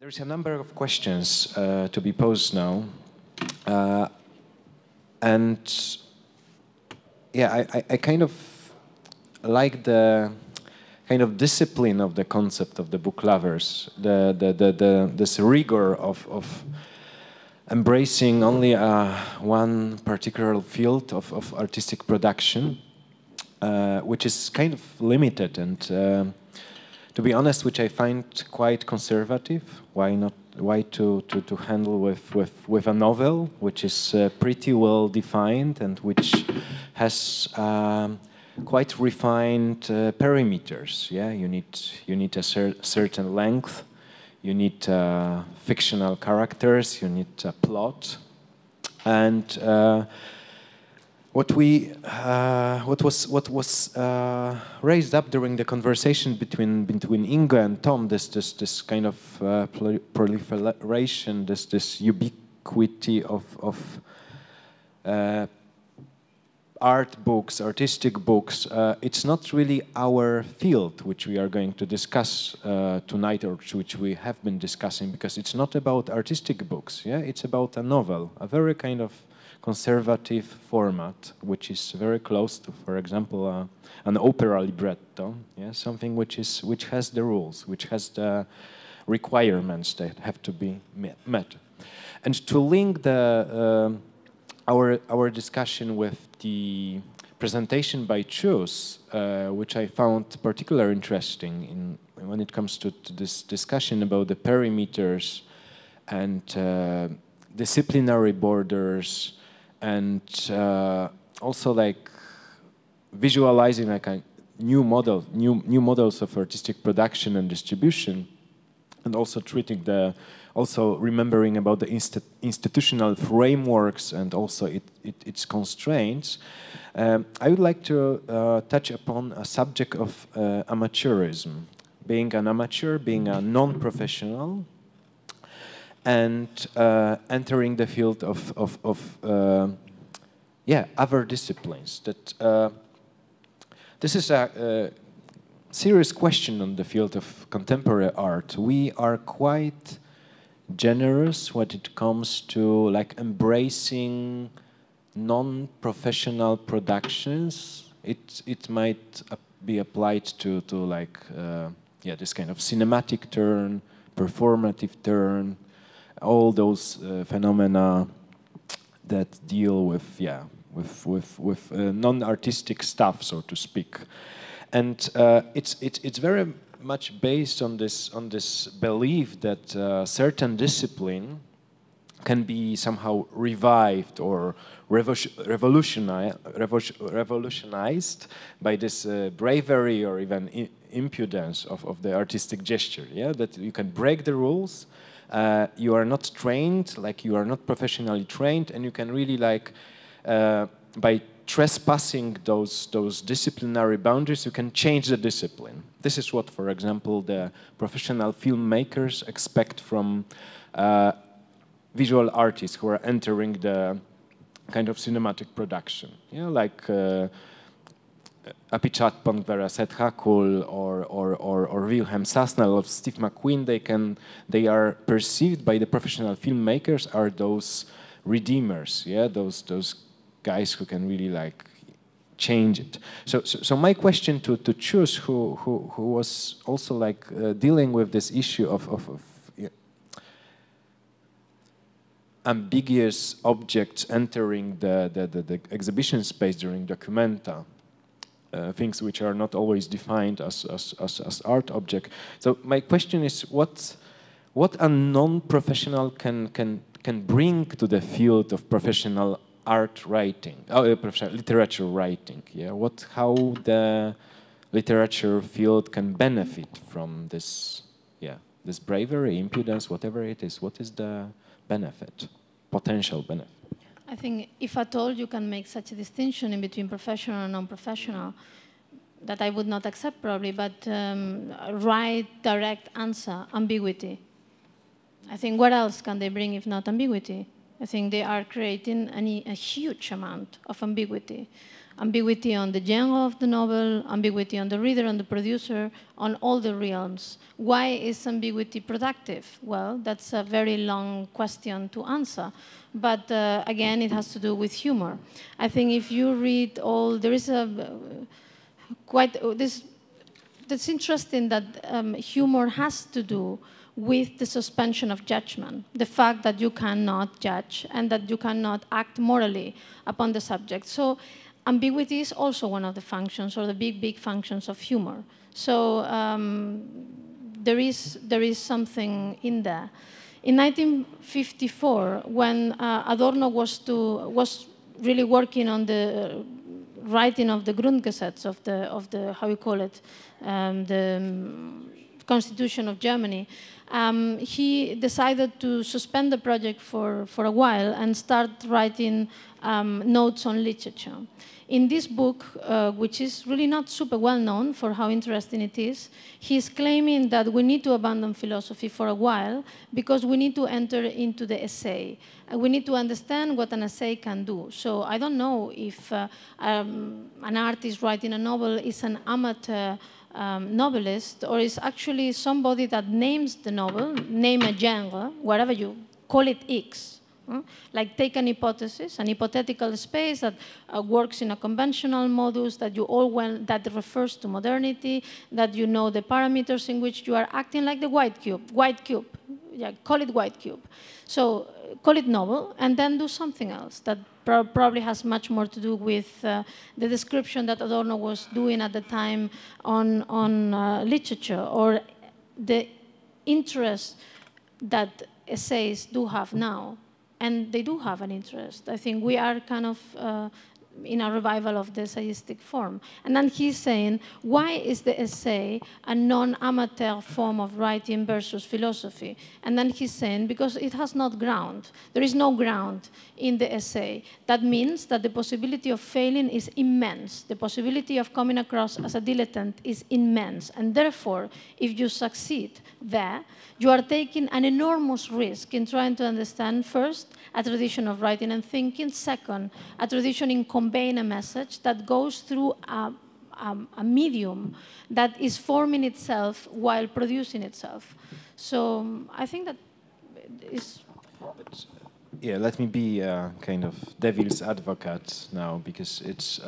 There's a number of questions to be posed now. And yeah, I kind of like the kind of discipline of the concept of the book lovers, this rigor of embracing only one particular field of artistic production, which is kind of limited and, to be honest, which I find quite conservative. Why to handle with a novel which is pretty well defined and which has quite refined perimeters. Yeah, you need a certain length. You need fictional characters. You need a plot, and what was raised up during the conversation between Inga and Tom, this kind of proliferation, this ubiquity of art books, artistic books. It's not really our field, which we are going to discuss tonight, or which we have been discussing, because it's not about artistic books. Yeah, it's about a novel, a very kind of conservative format, which is very close to, for example, an opera libretto. Yeah, something which has the rules, which has the requirements that have to be met. And to link the our discussion with the presentation by Chus, which I found particularly interesting when it comes to this discussion about the perimeters and disciplinary borders, and also like visualizing like a new models of artistic production and distribution, and also also remembering about the institutional frameworks and also its constraints. I would like to touch upon a subject of amateurism, being an amateur, being a non-professional, and entering the field of other disciplines. That this is a serious question on the field of contemporary art. We are quite generous when it comes to like embracing non-professional productions. It might be applied to like this kind of cinematic turn, performative turn, all those phenomena that deal with non-artistic stuff, so to speak, and it's very much based on this belief that certain discipline can be somehow revived or revolutionized by this bravery or even impudence of the artistic gesture. Yeah, that you can break the rules. You are not trained, like you are not professionally trained, and you can really like by trespassing those disciplinary boundaries, you can change the discipline. This is what, for example, the professional filmmakers expect from visual artists who are entering the kind of cinematic production. Yeah, like Apichat Vera Hakul or Wilhelm Sasnal or Steve McQueen. They are perceived by the professional filmmakers are those redeemers. Yeah, those guys who can really like change it. So my question to Chus, who was also like dealing with this issue of ambiguous objects entering the exhibition space during Documenta, things which are not always defined as art object. So my question is, what a non-professional can bring to the field of professional art writing, literature writing. Yeah, how the literature field can benefit from this, this bravery, impudence, whatever it is. What is the benefit, potential benefit? I think, if at all you can make such a distinction in between professional and non-professional, that I would not accept probably, but right, direct answer, ambiguity. I think what else can they bring if not ambiguity? I think they are creating a huge amount of ambiguity. Ambiguity on the genre of the novel, ambiguity on the reader, on the producer, on all the realms. Why is ambiguity productive? Well, that's a very long question to answer. But again, it has to do with humor. I think if you read all, there is a that's interesting that humor has to do with the suspension of judgment, the fact that you cannot judge and that you cannot act morally upon the subject. So ambiguity is also one of the functions, or the big functions of humor. So there is something in there. In 1954, when Adorno was really working on the writing of the Grundgesetz, of the how you call it, the Constitution of Germany, he decided to suspend the project for a while and start writing notes on literature. In this book, which is really not super well known for how interesting it is, he's claiming that we need to abandon philosophy for a while because we need to enter into the essay. We need to understand what an essay can do. So I don't know if an artist writing a novel is an amateur novelist, or is actually somebody that names the novel, name a genre, whatever you call it X. Like take an hypothesis, an hypothetical space that works in a conventional modus, that that refers to modernity, that you know the parameters in which you are acting, like the white cube, yeah, call it white cube. So call it novel, and then do something else that probably has much more to do with the description that Adorno was doing at the time on literature, or the interest that essays do have now. And they do have an interest. I think we are kind of in a revival of the essayistic form. And then he's saying, why is the essay a non-amateur form of writing versus philosophy? And then he's saying, because it has not ground. There is no ground in the essay. That means that the possibility of failing is immense. The possibility of coming across as a dilettante is immense. And therefore, if you succeed there, you are taking an enormous risk in trying to understand, first, a tradition of writing and thinking, second, a tradition in conveying a message that goes through a medium that is forming itself while producing itself. So I think that is... Yeah, let me be kind of devil's advocate now, because it's...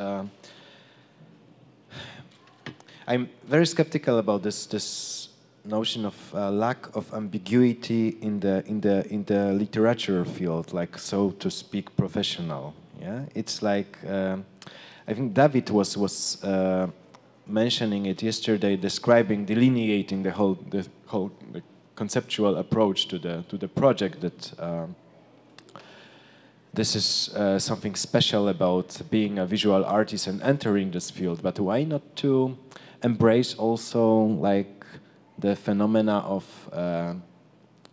I'm very skeptical about this notion of lack of ambiguity in the literature field, like, so to speak, professional. Yeah, it's like I think David was mentioning it yesterday, delineating the whole conceptual approach to the project, that this is something special about being a visual artist and entering this field. But why not to embrace also, like, the phenomena of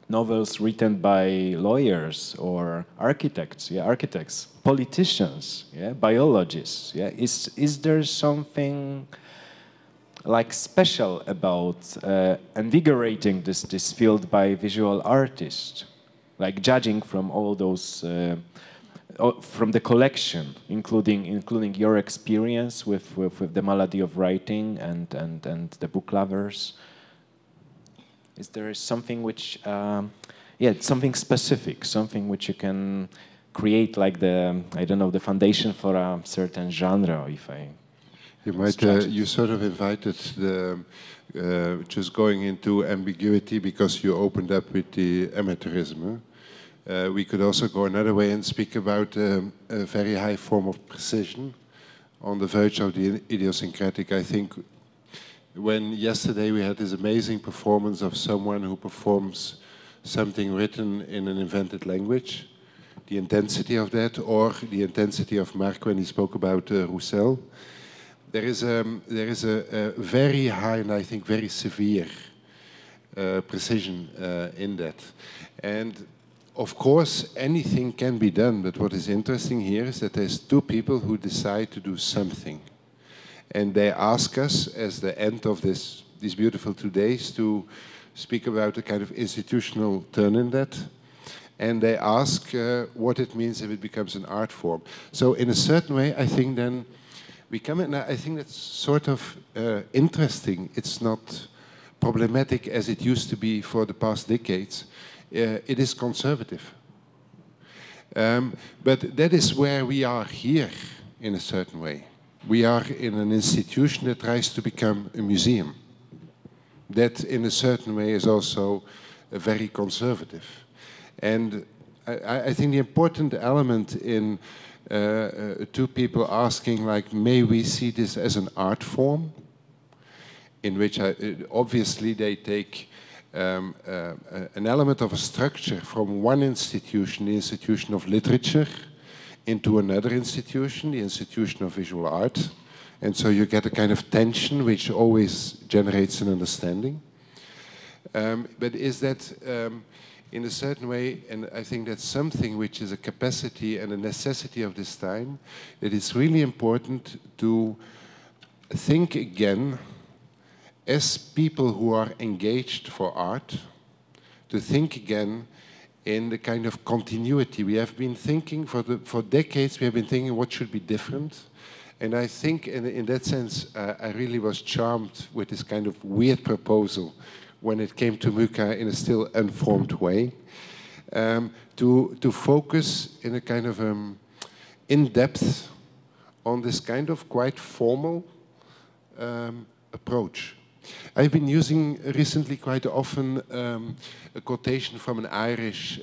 novels written by lawyers or architects, politicians, biologists. Is there something like special about invigorating this field by visual artists, like judging from all those, from the collection, including your experience with the malady of writing and the book lovers? Is there something which, something specific, something which you can create, like the foundation for a certain genre, if I... You might, you sort of invited just going into ambiguity because you opened up with the amateurism. We could also go another way and speak about a very high form of precision on the verge of the idiosyncratic. I think when yesterday we had this amazing performance of someone who performs something written in an invented language, the intensity of that, or the intensity of Marc when he spoke about Roussel, there is a very high and I think very severe precision in that. And of course anything can be done, but what is interesting here is that there's two people who decide to do something. And they ask us, as the end of these beautiful 2 days, to speak about a kind of institutional turn in that. and they ask what it means if it becomes an art form. So in a certain way, I think then we come in, I think that's sort of interesting. It's not problematic as it used to be for the past decades. It is conservative. But that is where we are here in a certain way. We are in an institution that tries to become a museum. That in a certain way is also very conservative. And I think the important element in two people asking, like, may we see this as an art form? In which obviously they take an element of a structure from one institution, the institution of literature, into another institution, the institution of visual art. And so you get a kind of tension which always generates an understanding. But is that in a certain way, and I think that's something which is a capacity and a necessity of this time, it is really important to think again as people who are engaged for art, to think again in the kind of continuity. We have been thinking for decades, we have been thinking what should be different. And I think in that sense, I really was charmed with this kind of weird proposal when it came to MUCA in a still unformed way, to focus in a kind of in-depth on this kind of quite formal approach. I've been using recently quite often a quotation from an Irish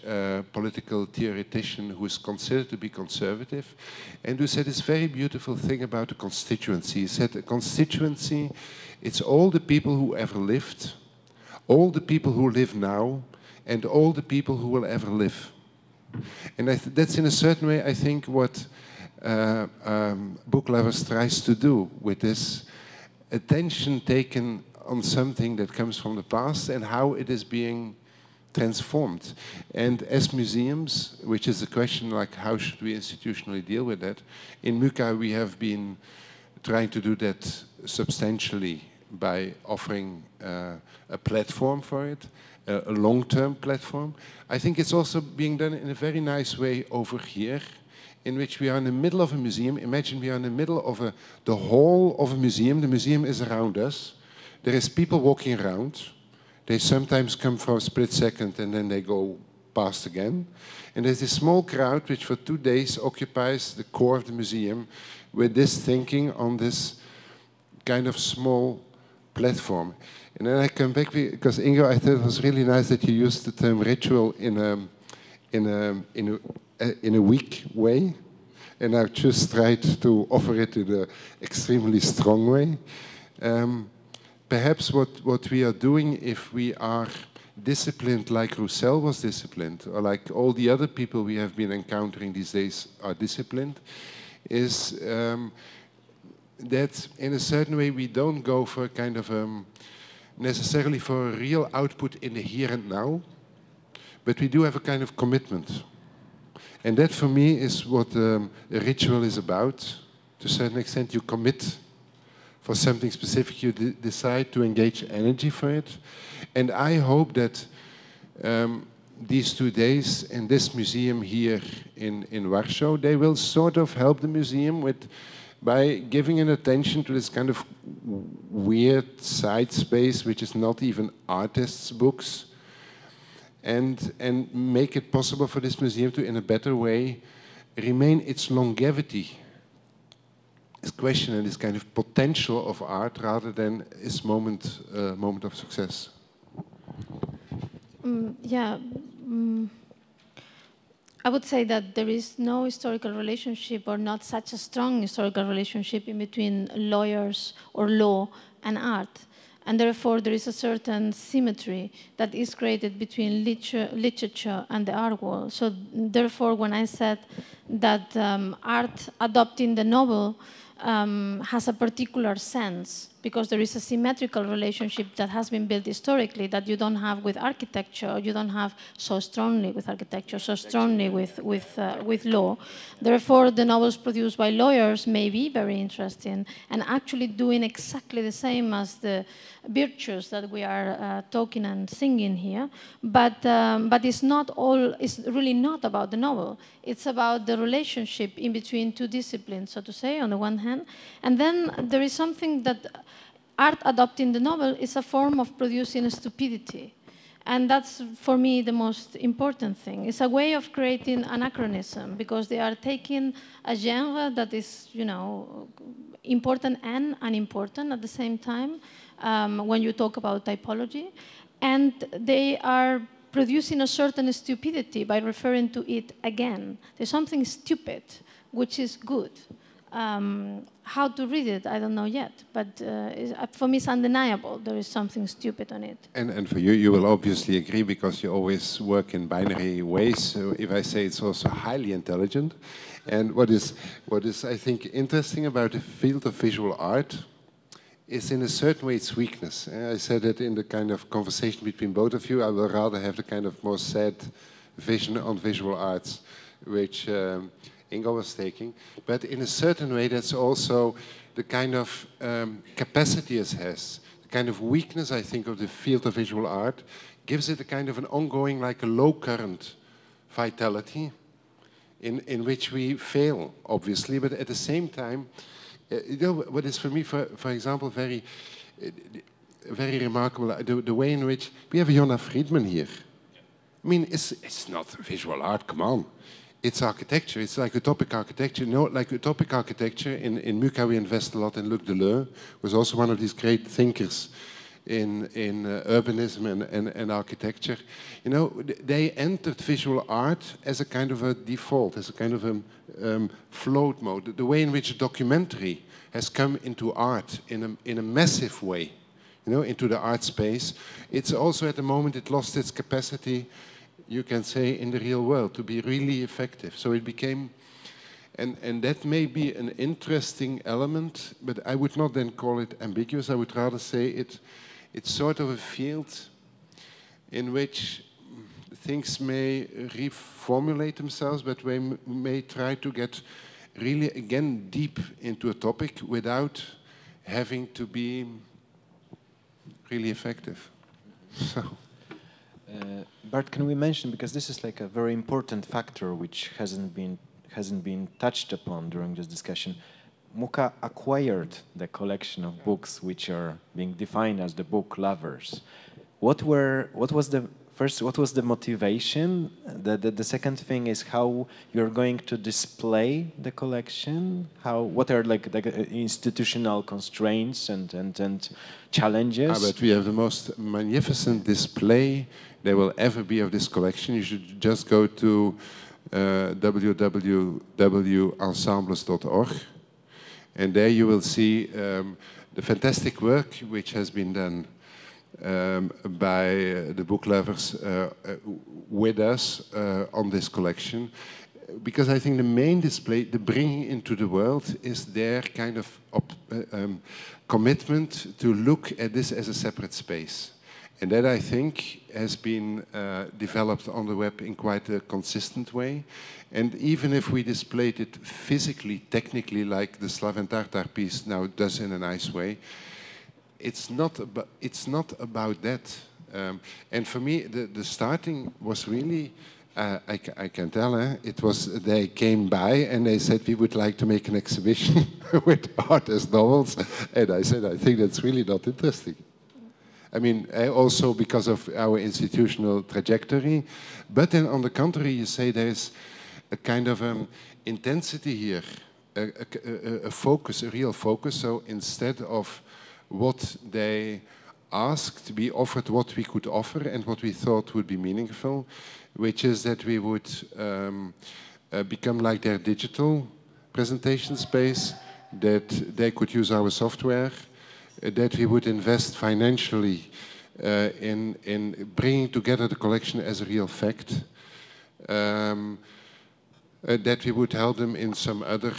political theoretician who is considered to be conservative and who said this very beautiful thing about a constituency. He said a constituency, it's all the people who ever lived, all the people who live now, and all the people who will ever live. And that's in a certain way, I think, what Book Lovers tries to do with this attention taken on something that comes from the past and how it is being transformed. And as museums, which is a question like how should we institutionally deal with that, in MUCA we have been trying to do that substantially by offering a platform for it, a long-term platform. I think it's also being done in a very nice way over here, in which we are in the middle of a museum. Imagine we are in the middle of the hall of a museum. The museum is around us. There is people walking around. They sometimes come for a split second and then they go past again. And there's this small crowd which for 2 days occupies the core of the museum with this thinking on this kind of small platform. And then I come back because Ingo, I thought it was really nice that you used the term ritual in a weak way, and I've just tried to offer it in an extremely strong way. Perhaps what we are doing, if we are disciplined like Roussel was disciplined, or like all the other people we have been encountering these days are disciplined, is that in a certain way we don't go for a kind of necessarily for a real output in the here and now, but we do have a kind of commitment. And that for me is what a ritual is about. To a certain extent you commit for something specific, you decide to engage energy for it. And I hope that these 2 days in this museum here in Warsaw, they will sort of help the museum by giving an attention to this kind of weird side space, which is not even artists' books, and make it possible for this museum to, in a better way, remain its longevity. This question and this kind of potential of art rather than its moment of success. I would say that there is no historical relationship or not such a strong historical relationship in between lawyers or law and art. And therefore, there is a certain symmetry that is created between literature and the art world. So therefore, when I said that art adopting the novel has a particular sense because there is a symmetrical relationship that has been built historically that you don't have with architecture, you don't have so strongly with architecture, so strongly with law. Therefore, the novels produced by lawyers may be very interesting and actually doing exactly the same as the virtues that we are talking and singing here, but it's not all. It's really not about the novel. It's about the relationship in between two disciplines, so to say, on the one hand, and then there is something that art adopting the novel is a form of producing stupidity. And that's, for me, the most important thing. It's a way of creating anachronism, because they are taking a genre that is, you know, important and unimportant at the same time when you talk about typology. And they are producing a certain stupidity by referring to it again. There's something stupid, which is good. How to read it, I don't know yet, but for me it's undeniable. There is something stupid on it. And for you, you will obviously agree, because you always work in binary ways. So if I say it's also highly intelligent. And what is I think interesting about the field of visual art is in a certain way its weakness. I said that in the kind of conversation between both of you, I will rather have the kind of more sad vision on visual arts, which Ingo was taking. But in a certain way, that's also the kind of capacity it has. The kind of weakness, I think, of the field of visual art gives it a kind of an ongoing, like a low current vitality in which we fail, obviously, but at the same time, you know, what is for me, for example, very remarkable, the way in which we have Jonna Friedman here. I mean, it's not visual art, come on. It's architecture, it's like utopic architecture. You know, like utopic architecture, in MUCA we invest a lot in Luc Deleuze, who was also one of these great thinkers in urbanism and architecture. You know, they entered visual art as a kind of a default, as a kind of a float mode. The way in which a documentary has come into art in a massive way, you know, into the art space. It's also at the moment it lost its capacity, you can say, in the real world to be really effective. So it became, and that may be an interesting element, but I would not then call it ambiguous. I would rather say it's sort of a field in which things may reformulate themselves, but we may try to get really, again, deep into a topic without having to be really effective. So. Bart, can we mention, because this is like a very important factor which hasn't been touched upon during this discussion. MUCA acquired the collection of books which are being defined as the book lovers. What was the motivation? The second thing is how you're going to display the collection. What are like the institutional constraints and challenges? But we have the most magnificent display there will ever be of this collection. You should just go to www.ensembles.org. And there you will see the fantastic work which has been done by the book lovers with us on this collection. Because I think the main display, the bringing into the world, is their kind of commitment to look at this as a separate space. And that, I think, has been developed on the web in quite a consistent way. And even if we displayed it physically, technically, like the Slav and Tartar piece now does in a nice way, it's not about that. And for me, the starting was really, I can tell, it was, they came by and they said, we would like to make an exhibition with art as novels. And I said, I think that's really not interesting. I mean, also because of our institutional trajectory. But then on the contrary, you say there is a kind of intensity here, a focus, a real focus. So instead of what they asked, we offered what we could offer and what we thought would be meaningful, which is that we would become like their digital presentation space, that they could use our software, that we would invest financially in bringing together the collection as a real fact. That we would help them in some other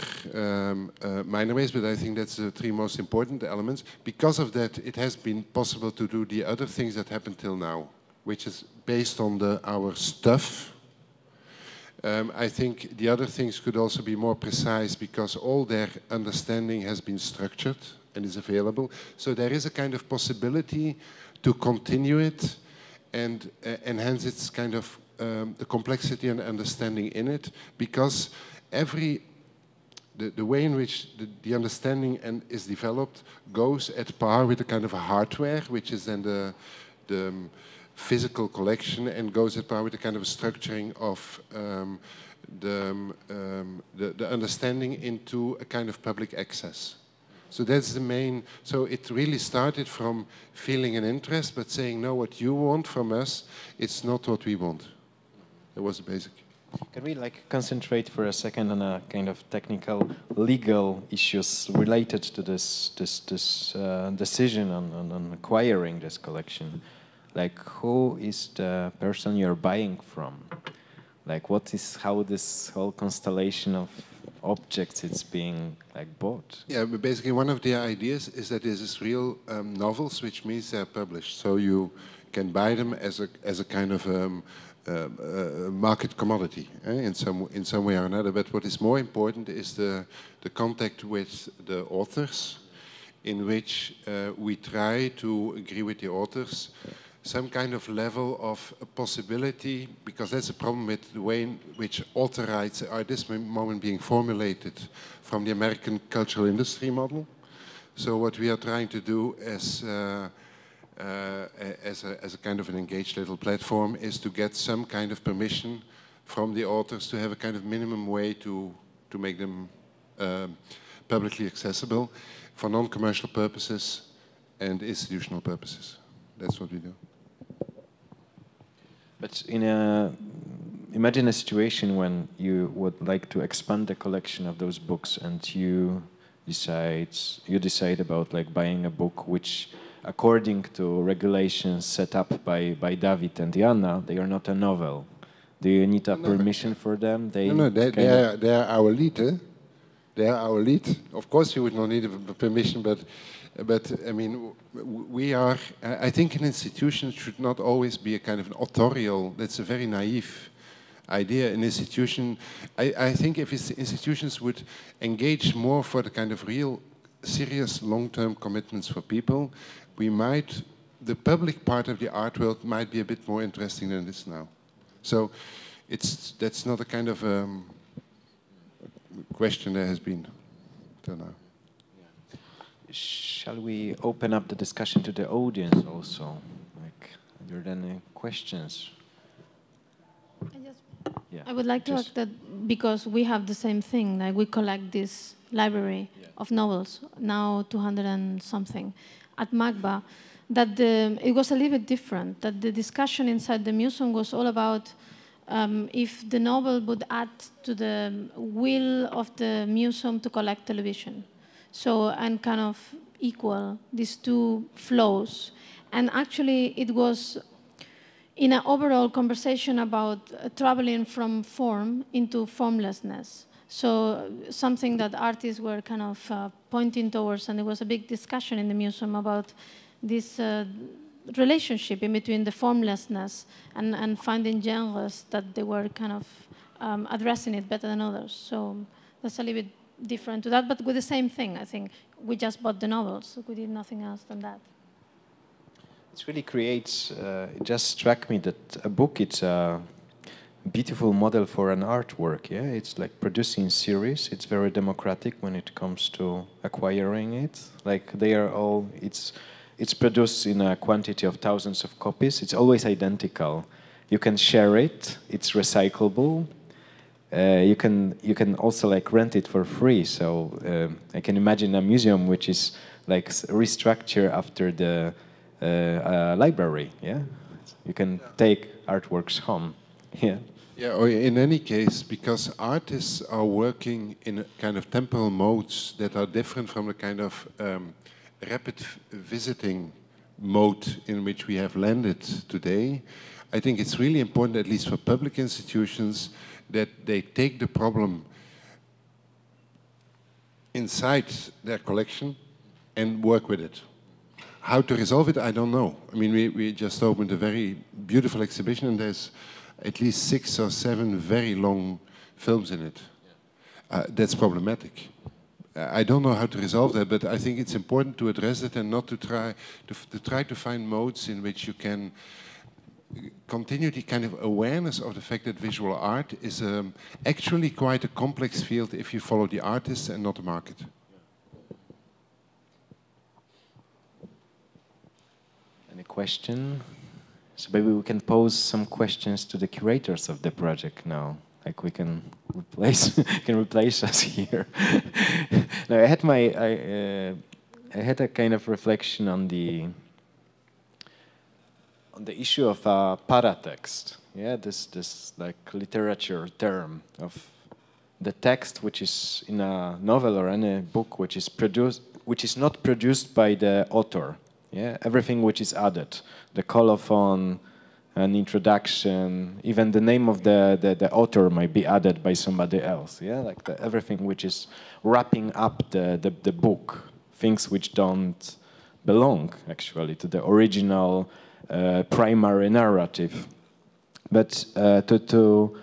minor ways, but I think that's the three most important elements. Because of that, it has been possible to do the other things that happened till now, which is based on our stuff. I think the other things could also be more precise because all their understanding has been structured and is available. So there is a kind of possibility to continue it and enhance its kind of the complexity and understanding in it, because the way in which the understanding is developed goes at par with the kind of a hardware, which is then the physical collection, and goes at par with the kind of structuring of the understanding into a kind of public access. So that's the main, so it really started from feeling an interest, but saying, no, what you want from us, it's not what we want. That was the basic. Can we concentrate for a second on a kind of technical, legal issues related to this decision on acquiring this collection? Like, who is the person you're buying from? Like, how this whole constellation of objects is being bought? Yeah, but basically one of the ideas is that this is real novels, which means they're published. So you can buy them as a kind of market commodity in some way or another. But what is more important is the contact with the authors, in which we try to agree with the authors some kind of level of possibility, because that's a problem with the way in which author rights are at this moment being formulated from the American cultural industry model. So what we are trying to do as a kind of an engaged little platform is to get some kind of permission from the authors to have a kind of minimum way to make them publicly accessible for non-commercial purposes and institutional purposes. That's what we do. But imagine a situation when you would like to expand the collection of those books, and you decide about buying a book which, according to regulations set up by David and Jana, they are not a novel. Do you need a permission for them? They are our lead. They are our lead. Of course, you would not need a permission, but I mean, I think an institution should not always be a kind of an authorial. That's a very naive idea. An institution, I think if institutions would engage more for the kind of real, serious, long-term commitments for people, the public part of the art world might be a bit more interesting than it is now. So that's not a kind of question that has been till now. Shall we open up the discussion to the audience also? Are there any questions? I would like to ask that, because we have the same thing, we collect this library of novels, now 200 and something, at MACBA, that it was a little bit different, that the discussion inside the museum was all about if the novel would add to the will of the museum to collect television. So, and kind of equal these two flows. And actually, it was in an overall conversation about traveling from form into formlessness. So, something that artists were kind of pointing towards, and there was a big discussion in the museum about this relationship in between the formlessness and finding genres that they were kind of addressing it better than others. So, that's a little bit different to that, but with the same thing. I think we just bought the novels. We did nothing else than that. It really creates, it just struck me that a book, it's a beautiful model for an artwork, yeah? It's like producing series. It's very democratic when it comes to acquiring it. They are all, it's produced in a quantity of thousands of copies. It's always identical. You can share it. It's recyclable. You can also rent it for free. So I can imagine a museum which is restructured after the library. Yeah, you can take artworks home. Yeah. Yeah. Or in any case, because artists are working in a kind of temporal modes that are different from the kind of rapid visiting mode in which we have landed today. I think it's really important, at least for public institutions, that they take the problem inside their collection and work with it. How to resolve it, I don't know. I mean, we just opened a very beautiful exhibition and there's at least 6 or 7 very long films in it. That's problematic. I don't know how to resolve that, but I think it's important to address it and not to try to find modes in which you can continue the kind of awareness of the fact that visual art is actually quite a complex field if you follow the artists and not the market. Any question? So maybe we can pose some questions to the curators of the project now. Like we can replace us here. No, I had a kind of reflection on the issue of paratext. Yeah, this like literature term of the text which is in a novel or in a book which is not produced by the author. Yeah, everything which is added, the colophon, an introduction, even the name of the author might be added by somebody else. Yeah, like everything which is wrapping up the book, things which don't belong actually to the original primary narrative. But to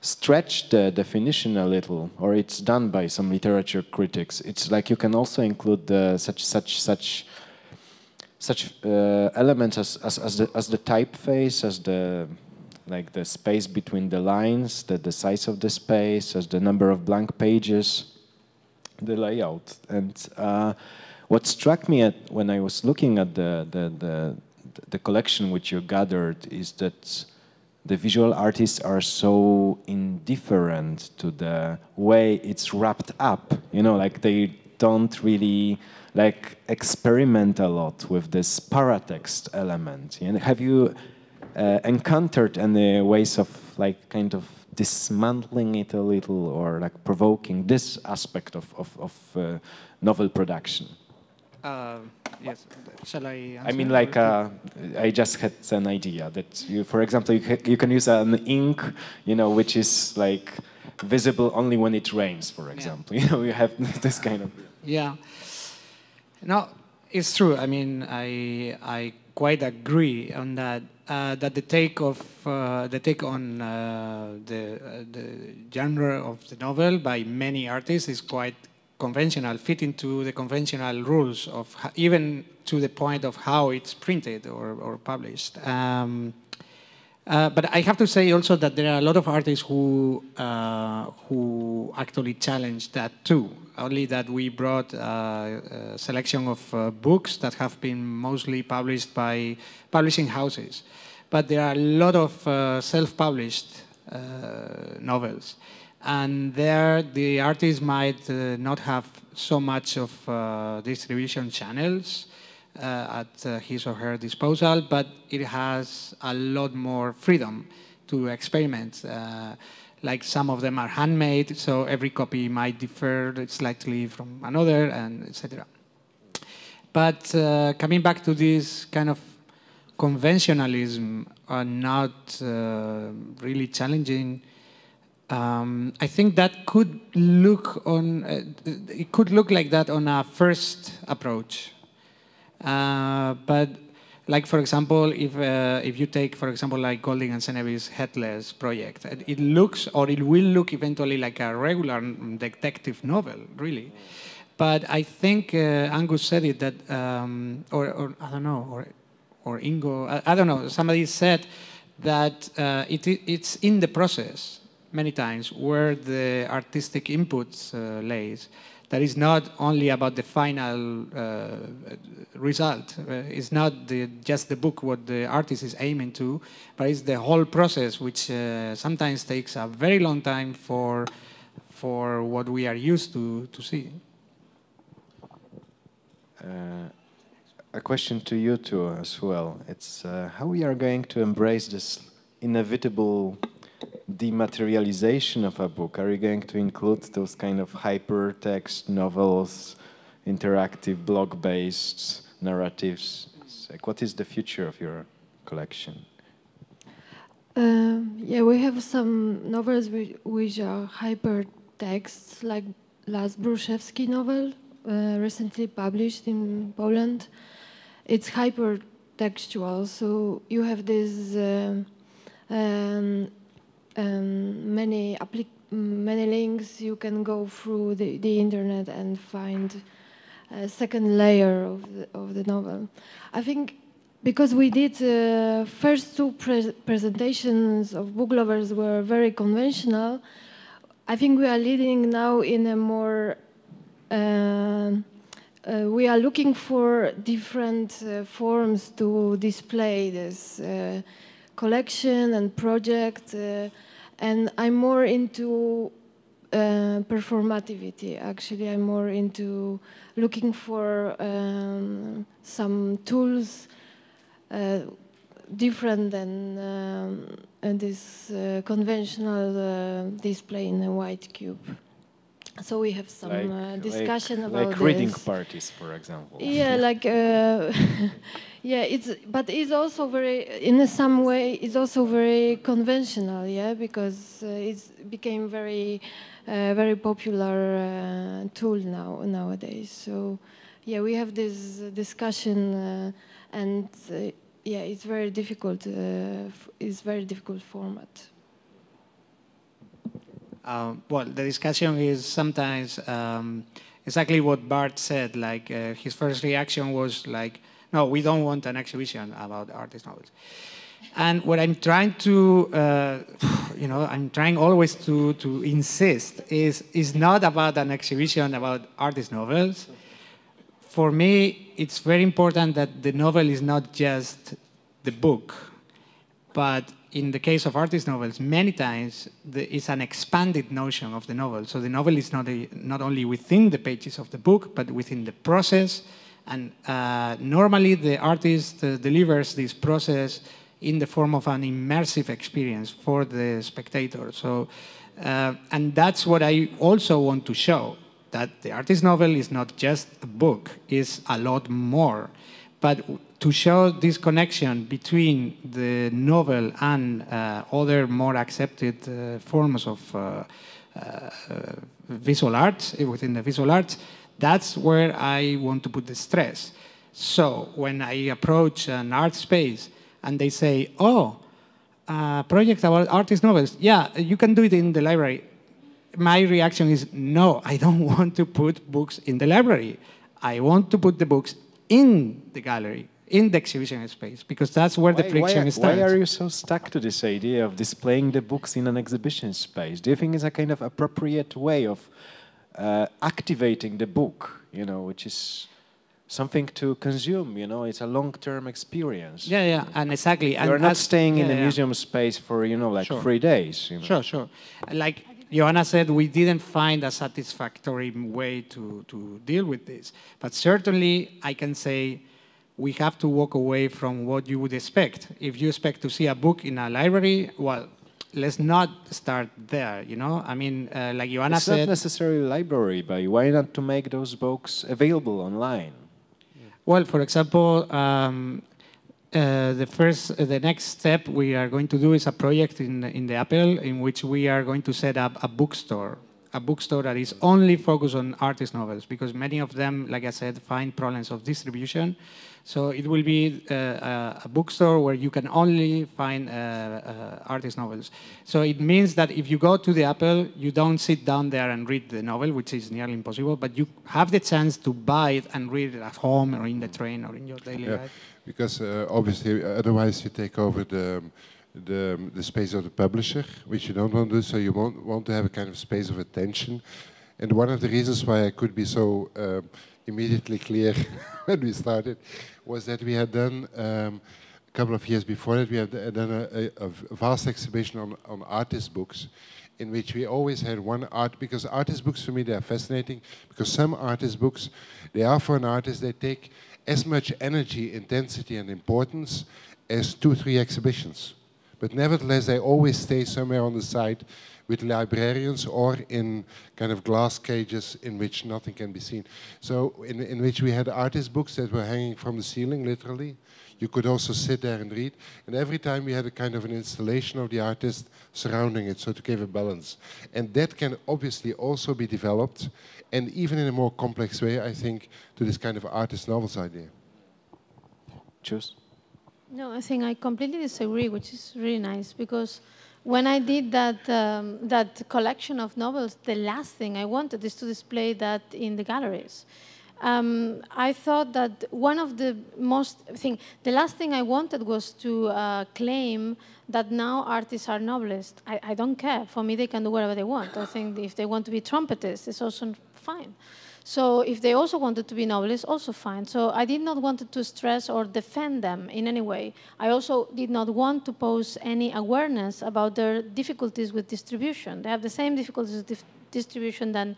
stretch the definition a little, or it's done by some literature critics, it's like you can also include such elements as the typeface, as the space between the lines, the size of the space, as the number of blank pages, the layout. And what struck me when I was looking at the collection which you gathered is that the visual artists are so indifferent to the way it's wrapped up. You know, like they don't really like experiment a lot with this paratext element. And have you encountered any ways of like kind of dismantling it a little or like provoking this aspect of novel production? Yes, shall I answer? I mean, like, I just had an idea that you, for example, you can use an ink, you know, which is like visible only when it rains, for example. Yeah. You know, you have this kind of. Yeah. No, it's true. I mean, I quite agree on that. That the take on the genre of the novel by many artists is quite conventional, fit into the conventional rules of even to the point of how it's printed or published. But I have to say also that there are a lot of artists who actually challenge that too. Only that we brought a selection of books that have been mostly published by publishing houses. But there are a lot of self-published novels. And there, the artist might not have so much of distribution channels at his or her disposal, but it has a lot more freedom to experiment. Like some of them are handmade, so every copy might differ slightly from another, and etc. But coming back to this kind of conventionalism, not really challenging. I think that could look on. It could look like that on a first approach, but like for example, if you take for example like Golding and Senevi's Headless project, it looks or it will look eventually like a regular detective novel, really. But I think Angus said it that, or I don't know, or Ingo, I don't know. Somebody said that it's in the process. Many times where the artistic inputs lays, that is not only about the final result. It's not just the book what the artist is aiming to, but it's the whole process, which sometimes takes a very long time for what we are used to see. A question to you two as well. It's how we are going to embrace this inevitable dematerialization of a book. Are you going to include those kind of hypertext novels, interactive blog-based narratives? Like, what is the future of your collection? Yeah, we have some novels which are hypertexts, like last Bruszewski novel, recently published in Poland. It's hypertextual, so you have these many links. You can go through the internet and find a second layer of the novel. I think because we did first two presentations of Book Lovers were very conventional, I think we are leading now in a more we are looking for different forms to display this collection and project, and I'm more into performativity. Actually, I'm more into looking for some tools different than this conventional display in a white cube. So we have some discussion about like reading parties, for example. Yeah, like yeah, it's also very, in some way, it's also very conventional, yeah, because it became very popular tool nowadays. So yeah, we have this discussion, and yeah, it's very difficult. It's very difficult format. Well, the discussion is sometimes exactly what Bart said. Like his first reaction was like, "No, we don't want an exhibition about artist novels." And what I'm trying to, I'm trying always to insist is not about an exhibition about artist novels. For me, it's very important that the novel is not just the book, but in the case of artist novels, many times it's an expanded notion of the novel. So the novel is not only within the pages of the book, but within the process. And normally the artist delivers this process in the form of an immersive experience for the spectator. So, and that's what I also want to show, that the artist novel is not just a book, it's a lot more. But to show this connection between the novel and other more accepted forms of visual arts, within the visual arts, that's where I want to put the stress. So when I approach an art space and they say, "Oh, project about artist novels, yeah, you can do it in the library," my reaction is, no, I don't want to put books in the library. I want to put the books in the gallery, in the exhibition space, because that's where the friction starts. Why are you so stuck to this idea of displaying the books in an exhibition space? Do you think it's a kind of appropriate way of activating the book, which is something to consume, it's a long-term experience. Yeah, and exactly. You're not staying in the museum space for, like 3 days. Sure. Like Joanna said, we didn't find a satisfactory way to deal with this. But certainly, I can say we have to walk away from what you would expect. If you expect to see a book in a library, well, let's not start there, I mean, like Joanna said... It's not necessarily a library, but why not to make those books available online? Well, for example, the next step we are going to do is a project in the Apple in which we are going to set up a bookstore that is only focused on artist novels, because many of them, like I said, find problems of distribution. So it will be a bookstore where you can only find artist novels. So it means that if you go to the Apple, you don't sit down there and read the novel, which is nearly impossible, but you have the chance to buy it and read it at home or in the train or in your daily life. Because obviously, otherwise you take over the space of the publisher, which you don't want to do, so you want to have a kind of space of attention. And one of the reasons why I could be so immediately clear when we started was that we had done, a couple of years before that, we had done a vast exhibition on artist books, in which we always had one art, because artist books for me, they are fascinating, because some artist books, they are for an artist, they take as much energy, intensity and importance as 2-3 exhibitions. But nevertheless, they always stay somewhere on the side with librarians or in kind of glass cages in which nothing can be seen. So in which we had artist books that were hanging from the ceiling, literally. You could also sit there and read. And every time we had a kind of an installation of the artist surrounding it, so to give a balance. And that can obviously also be developed, and even in a more complex way, I think, to this kind of artist novels idea. Choose. No, I think I completely disagree, which is really nice, because when I did that collection of novels, the last thing I wanted is to display that in the galleries. I thought that one of the the last thing I wanted was to claim that now artists are novelists. I don't care. For me, they can do whatever they want. I think if they want to be trumpetists, it's also fine. So if they also wanted to be novelists, also fine. So I did not want to stress or defend them in any way. I also did not want to pose any awareness about their difficulties with distribution. They have the same difficulties with distribution than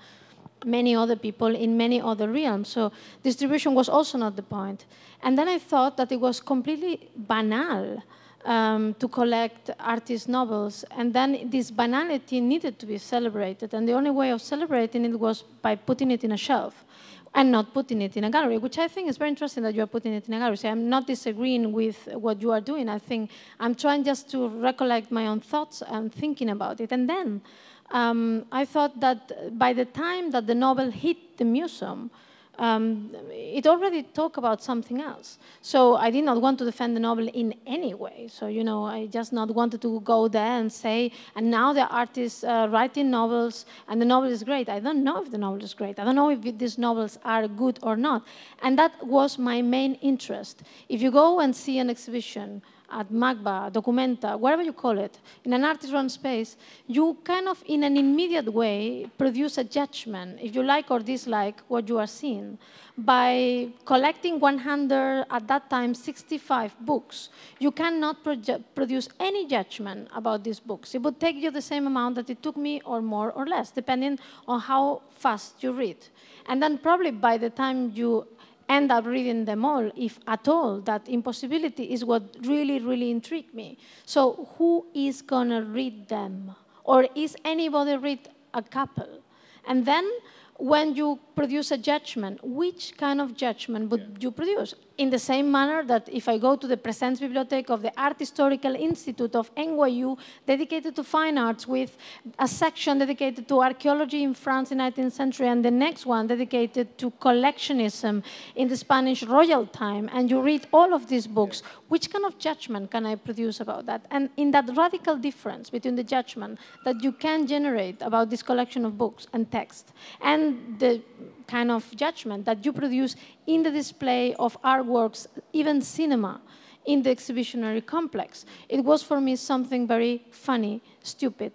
many other people in many other realms. So distribution was also not the point. And then I thought that it was completely banal to collect artist novels. And then this banality needed to be celebrated. And the only way of celebrating it was by putting it in a shelf and not putting it in a gallery, which I think is very interesting that you are putting it in a gallery. So I'm not disagreeing with what you are doing. I think I'm trying just to recollect my own thoughts and thinking about it. And then I thought that by the time that the novel hit the museum, it already talked about something else. So I did not want to defend the novel in any way. So, you know, I just not wanted to go there and say, and now the artists writing novels, and the novel is great. I don't know if the novel is great. I don't know if these novels are good or not. And that was my main interest. If you go and see an exhibition at MACBA, Documenta, whatever you call it, in an artist-run space, you kind of, in an immediate way, produce a judgment, if you like or dislike what you are seeing. By collecting 100, at that time, 65 books, you cannot produce any judgment about these books. It would take you the same amount that it took me, or more or less, depending on how fast you read. And then probably by the time you end up reading them all, if at all, that impossibility is what really, really intrigued me. So who is going to read them? Or is anybody read a couple? And then when you produce a judgment, which kind of judgment would you produce? In the same manner that if I go to the Presence Bibliothèque of the Art Historical Institute of NYU, dedicated to fine arts, with a section dedicated to archaeology in France in the 19th century, and the next one dedicated to collectionism in the Spanish royal time, and you read all of these books, which kind of judgment can I produce about that? And in that radical difference between the judgment that you can generate about this collection of books and text, and the kind of judgment that you produce in the display of artworks, even cinema, in the exhibitionary complex. It was for me something very funny, stupid,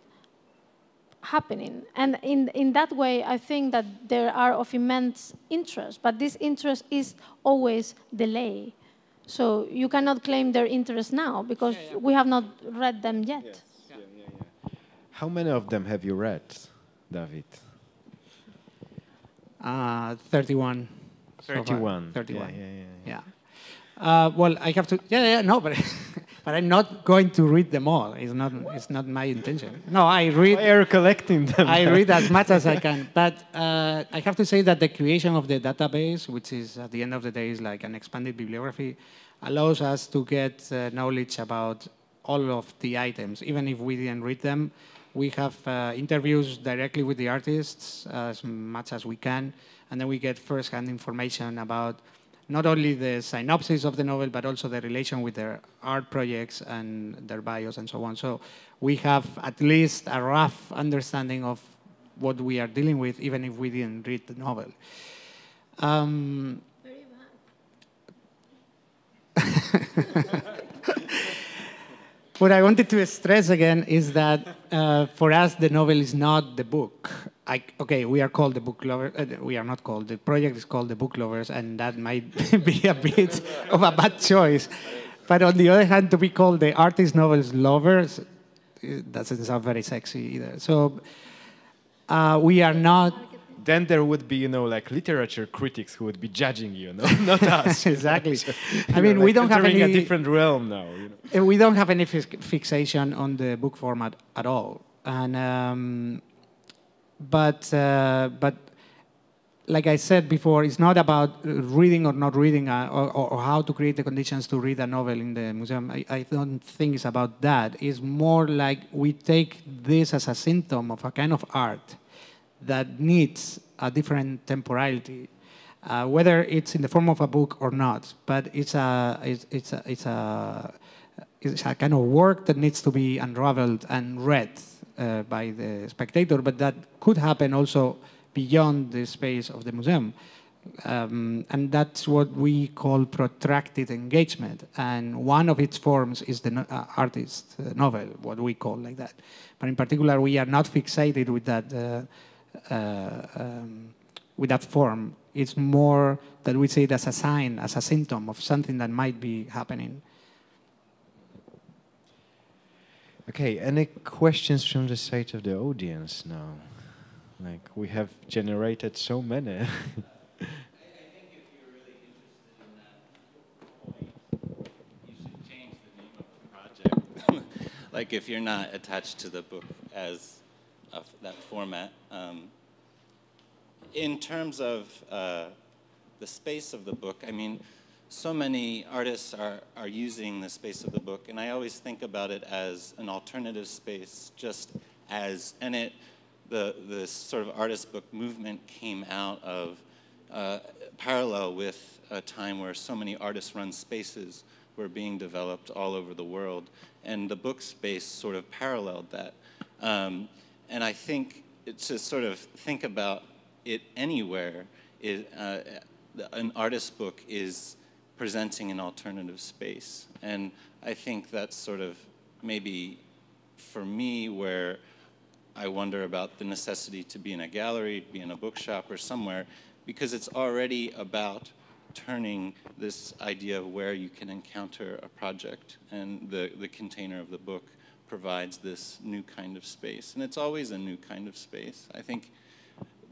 happening. And in that way, I think that there are of immense interest, but this interest is always delayed. So you cannot claim their interest now, because we have not read them yet. Yes. How many of them have you read, David? 31. 31. 31. Yeah. Well, I have to. No, but but I'm not going to read them all. It's not my intention. No, I read. Why are you collecting them? I read as much as I can. But I have to say that the creation of the database, which is at the end of the day is like an expanded bibliography, allows us to get knowledge about all of the items, even if we didn't read them. We have interviews directly with the artists as much as we can, and then we get first-hand information about not only the synopsis of the novel, but also the relation with their art projects and their bios and so on. So we have at least a rough understanding of what we are dealing with, even if we didn't read the novel. Very bad. What I wanted to stress again is that for us, the novel is not the book. Okay, we are called the book lovers. We are not called. The project is called the book lovers, and that might be a bit of a bad choice. But on the other hand, to be called the artist novels lovers, it doesn't sound very sexy either. So we are not. Then there would be, like literature critics who would be judging you, not us. Exactly. I mean, we don't have any. a different realm now. We don't have any fixation on the book format at all, and but like I said before, it's not about reading or not reading or how to create the conditions to read a novel in the museum. I don't think it's about that. It's more like we take this as a symptom of a kind of art that needs a different temporality, whether it's in the form of a book or not. But it's a kind of work that needs to be unraveled and read by the spectator, but that could happen also beyond the space of the museum. And that's what we call protracted engagement. And one of its forms is the artist novel, what we call like that. But in particular, we are not fixated with that form. It's more that we see it as a sign, as a symptom of something that might be happening. Okay, any questions from the side of the audience now? Like, we have generated so many. I think if you're really interested in that point, you should change the name of the project. Like, if you're not attached to the book as that format. In terms of the space of the book, I mean, so many artists are using the space of the book, and I always think about it as an alternative space, just as, and the sort of artist book movement came out of parallel with a time where so many artist-run spaces were being developed all over the world, and the book space sort of paralleled that. And I think to sort of think about it anywhere, an artist book is presenting an alternative space. And I think that's sort of maybe for me where I wonder about the necessity to be in a gallery, be in a bookshop or somewhere, because it's already about turning this idea of where you can encounter a project, and the container of the book provides this new kind of space. And it's always a new kind of space. I think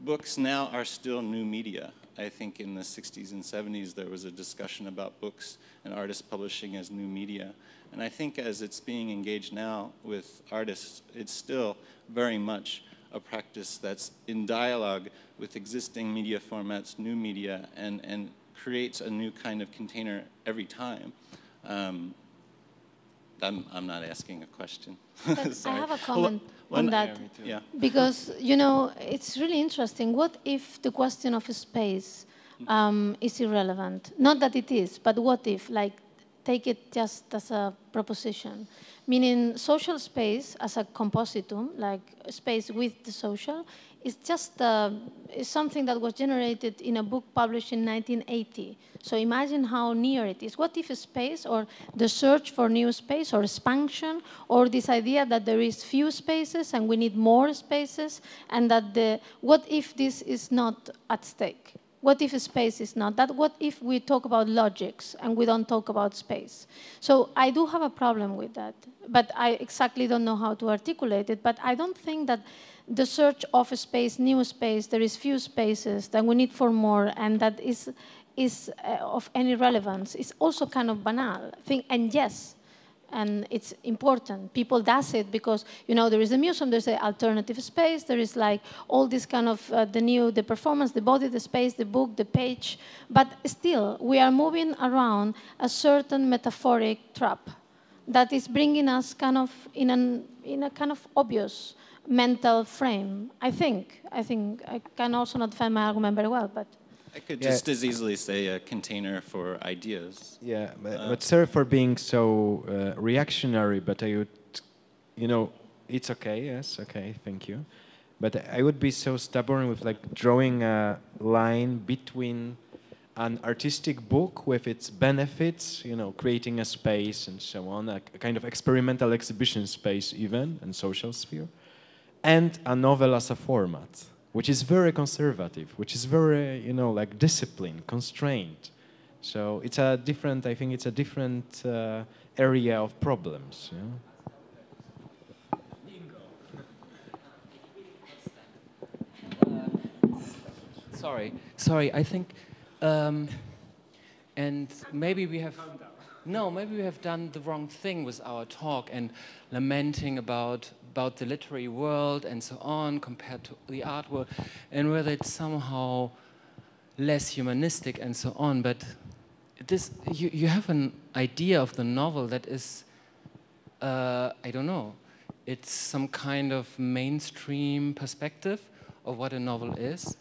books now are still new media. I think in the 60s and 70s there was a discussion about books and artists publishing as new media. And I think as it's being engaged now with artists, it's still very much a practice that's in dialogue with existing media formats, new media, and creates a new kind of container every time. I'm not asking a question. I have a comment on that. Yeah. Because, you know, it's really interesting. What if the question of space is irrelevant? Not that it is, but what if? Like, take it just as a proposition. Meaning social space as a compositum, like space with the social, is just is something that was generated in a book published in 1980. So imagine how near it is. What if space, or the search for new space, or expansion, or this idea that there is few spaces and we need more spaces, and that what if this is not at stake? What if space is not that? What if we talk about logics and we don't talk about space? So I do have a problem with that, but I exactly don't know how to articulate it. But I don't think that the search of a space, new space, there is few spaces that we need for more, and that is of any relevance. It's also kind of banal thing, and yes, and it's important. People does it because, you know, there is a museum, there's an alternative space, there is like all this kind of, the performance, the body, the space, the book, the page. But still, we are moving around a certain metaphoric trap that is bringing us kind of in a kind of obvious mental frame, I think. I can also not defend my argument very well, but... I could just as easily say a container for ideas. Yeah, but sorry for being so reactionary, but I would, you know, it's okay, yes, okay, thank you. But I would be so stubborn with like drawing a line between an artistic book with its benefits, you know, creating a space and so on, a kind of experimental exhibition space even, and social sphere, and a novel as a format, which is very conservative, which is very, you know, like disciplined, constrained. So it's a different, I think it's a different area of problems. You know? Sorry, I think, and maybe we have, maybe we have done the wrong thing with our talk and lamenting about the literary world and so on compared to the art world, and whether it's somehow less humanistic and so on. But this, you have an idea of the novel that is, I don't know, it's some kind of mainstream perspective of what a novel is,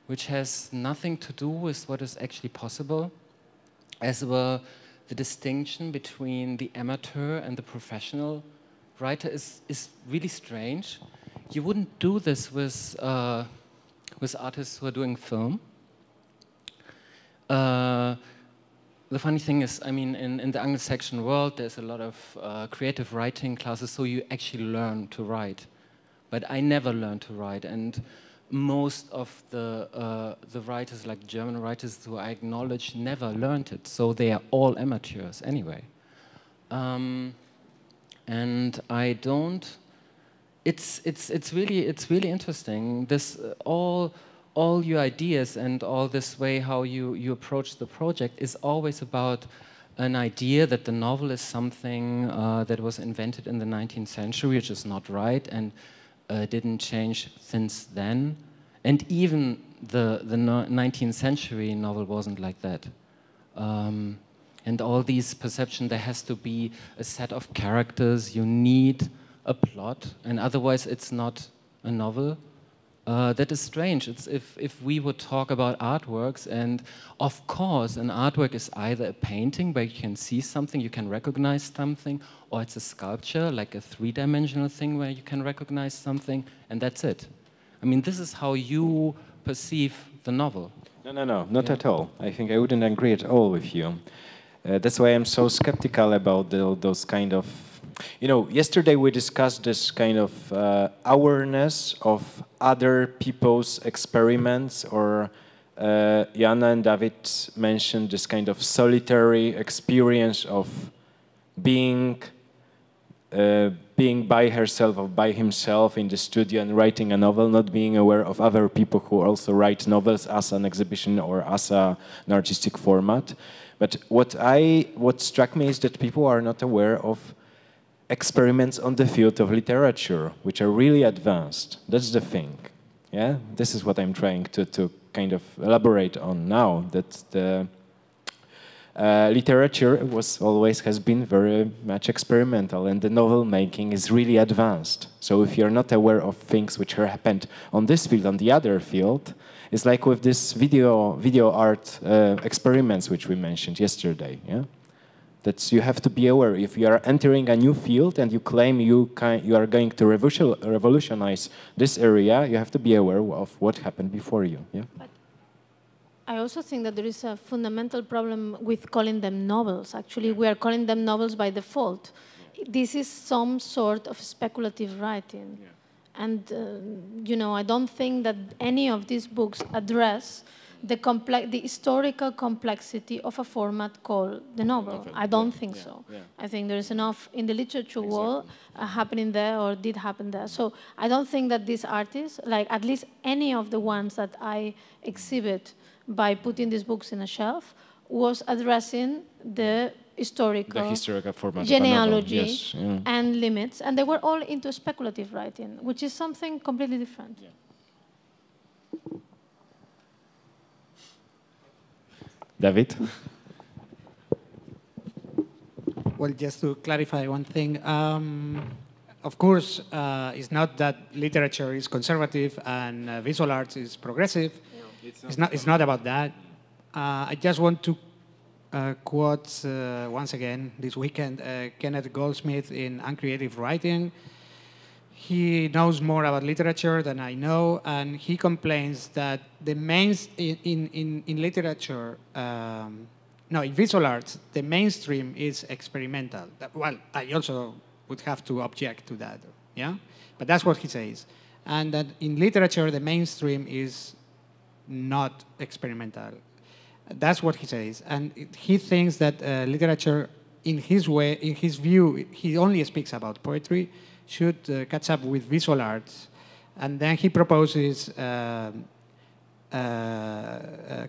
which has nothing to do with what is actually possible, as well the distinction between the amateur and the professional writer is really strange. You wouldn't do this with artists who are doing film. The funny thing is, I mean, in the Anglo-Saxon world, there's a lot of creative writing classes, so you actually learn to write. But I never learned to write, and most of the writers, like German writers who I acknowledge, never learned it. So they are all amateurs anyway. And I don't. It's really interesting. This all your ideas and all this way how you approach the project is always about an idea that the novel is something that was invented in the 19th century, which is not right and didn't change since then. And even the 19th century novel wasn't like that. And all these perceptions, there has to be a set of characters, you need a plot, and otherwise it's not a novel. That is strange. It's if we would talk about artworks, and of course an artwork is either a painting where you can see something, you can recognize something, or it's a sculpture, like a three-dimensional thing where you can recognize something, and that's it. I mean, this is how you perceive the novel. No, not at all. I think I wouldn't agree at all with you. That's why I'm so skeptical about those kind of... You know, yesterday we discussed this kind of awareness of other people's experiments, or Jana and David mentioned this kind of solitary experience of being by herself or by himself in the studio and writing a novel, not being aware of other people who also write novels as an exhibition or as an artistic format. But what struck me is that people are not aware of experiments on the field of literature, which are really advanced. That's the thing. Yeah, this is what I'm trying to kind of elaborate on now. That the literature has been very much experimental, and the novel making is really advanced. So if you're not aware of things which have happened on this field, on the other field, it's like with this video art experiments which we mentioned yesterday. Yeah, that you have to be aware. If you are entering a new field and you claim you are going to revolutionize this area, you have to be aware of what happened before you. Yeah. But I also think that there is a fundamental problem with calling them novels. Actually, we are calling them novels by default. This is some sort of speculative writing. Yeah. And, you know, I don't think that any of these books address the historical complexity of a format called the novel. I don't think so. Yeah. I think there is enough in the literature world happening there, or did happen there. So I don't think that these artists, like at least any of the ones that I exhibit by putting these books in a shelf, was addressing the historical format genealogy yes, yeah. and limits, and they were all into speculative writing, which is something completely different. Yeah. David? Well, just to clarify one thing, of course, it's not that literature is conservative and visual arts is progressive. No. It's not about that. I just want to quote once again this weekend Kenneth Goldsmith in Uncreative Writing. He knows more about literature than I know, and he complains that the in literature, in visual arts, the mainstream is experimental. Well, I also would have to object to that, yeah? But that's what he says. And that in literature, the mainstream is not experimental. That's what he says. And he thinks that literature, in his view, he only speaks about poetry, should catch up with visual arts. And then he proposes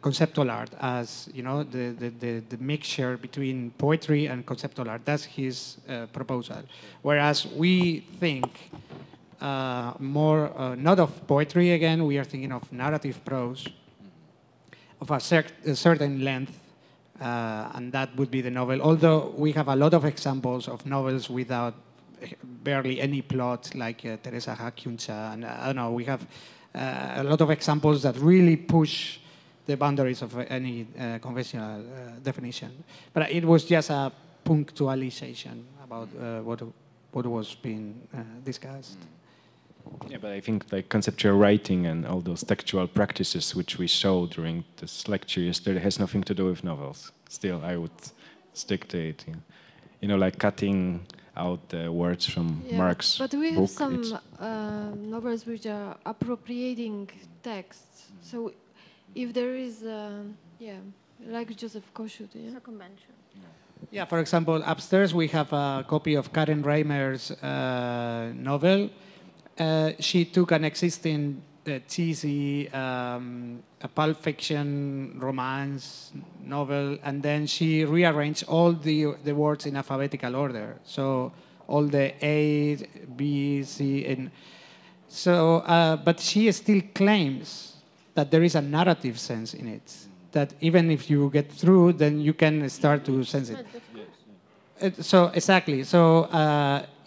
conceptual art as, you know, the mixture between poetry and conceptual art. That's his proposal. Whereas we think more, not of poetry again, we are thinking of narrative prose. of a certain length, and that would be the novel. Although we have a lot of examples of novels without barely any plot, like Teresa Hakyuncha, and I don't know, we have a lot of examples that really push the boundaries of any conventional definition. But it was just a punctualization about what was being discussed. Yeah, but I think like conceptual writing and all those textual practices which we showed during this lecture yesterday has nothing to do with novels. Still, I would stick to it. You know, like cutting out the words from Marx' But we have book, some novels which are appropriating texts. So if there is, like Joseph Koshut, It's a convention. Yeah, for example, upstairs we have a copy of Karen Reimer's novel. She took an existing cheesy Pulp Fiction romance novel, and then she rearranged all the words in alphabetical order. So all the A, B, C, and so, but she still claims that there is a narrative sense in it. That even if you get through, then you can start to sense it. So exactly. So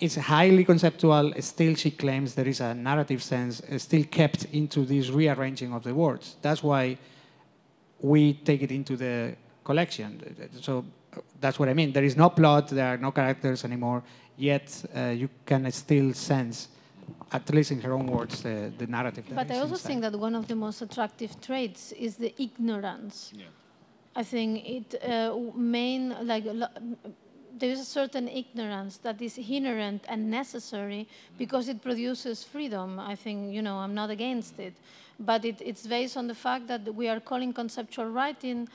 it's highly conceptual. Still, she claims there is a narrative sense still kept into this rearranging of the words. That's why we take it into the collection. So that's what I mean. There is no plot. There are no characters anymore. Yet you can still sense, at least in her own words, the narrative. But I also think that one of the most attractive traits is the ignorance. Yeah. I think it there is a certain ignorance that is inherent and necessary because it produces freedom. I think, you know, I'm not against it. But it's based on the fact that we are calling conceptual writing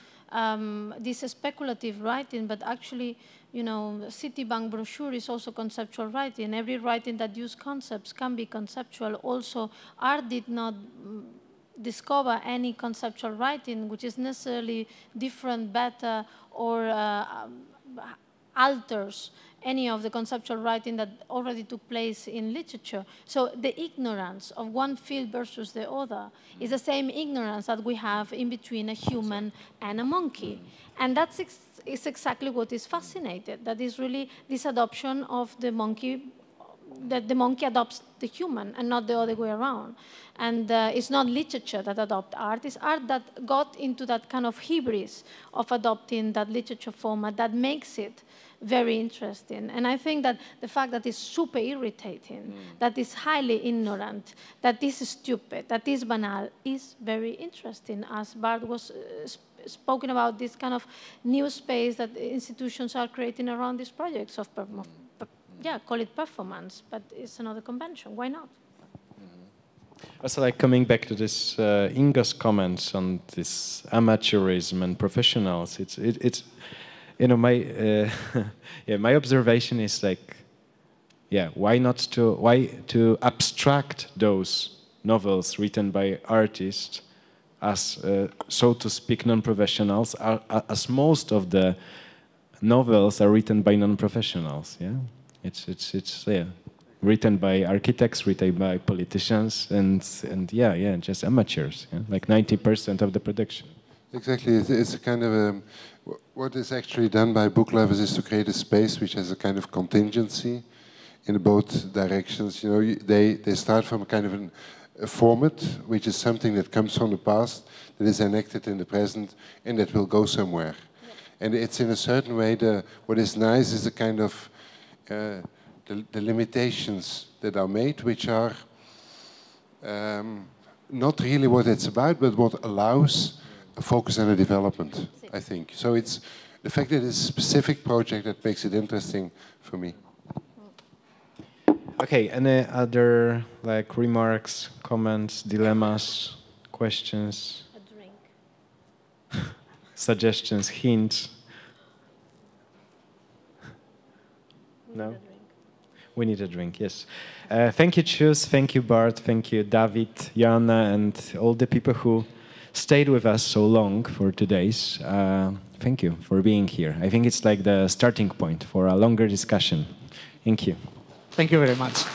this speculative writing, but actually, you know, Citibank brochure is also conceptual writing. Every writing that uses concepts can be conceptual. Also, art did not discover any conceptual writing which is necessarily different, better, or alters any of the conceptual writing that already took place in literature. So the ignorance of one field versus the other is the same ignorance that we have in between a human and a monkey. And that's is exactly what is fascinating. That is really this adoption of the monkey, that the monkey adopts the human and not the other way around. And it's not literature that adopts art, it's art that got into that kind of hubris of adopting that literature format that makes it very interesting. And I think that the fact that it's super irritating, that is highly ignorant, that is stupid, that is banal, is very interesting, as Bart was spoken about this kind of new space that institutions are creating around these projects of yeah, call it performance, but it's another convention. Why not? Also, like coming back to this Inga's comments on this amateurism and professionals, it's you know, my yeah, my observation is like, yeah, why to abstract those novels written by artists as so to speak non-professionals, as most of the novels are written by non-professionals. Yeah, it's yeah, written by architects, written by politicians, and yeah, just amateurs. Yeah? Like 90% of the production. Exactly, it's a kind of what is actually done by book lovers is to create a space which has a kind of contingency in both directions. You know, they start from a kind of a format which is something that comes from the past, that is enacted in the present, and that will go somewhere. Yeah. And it's in a certain way, what is nice is the kind of the limitations that are made, which are not really what it's about, but what allows a focus on a development, I think. So it's the fact that it's a specific project that makes it interesting for me. Okay, any other like remarks, comments, dilemmas, questions? A drink. Suggestions, hints? No? We need a drink, yes. Thank you, Chus. Thank you, Bart. Thank you, David, Jana, and all the people who stayed with us so long for today's. Thank you for being here. I think it's like the starting point for a longer discussion. Thank you. Thank you very much.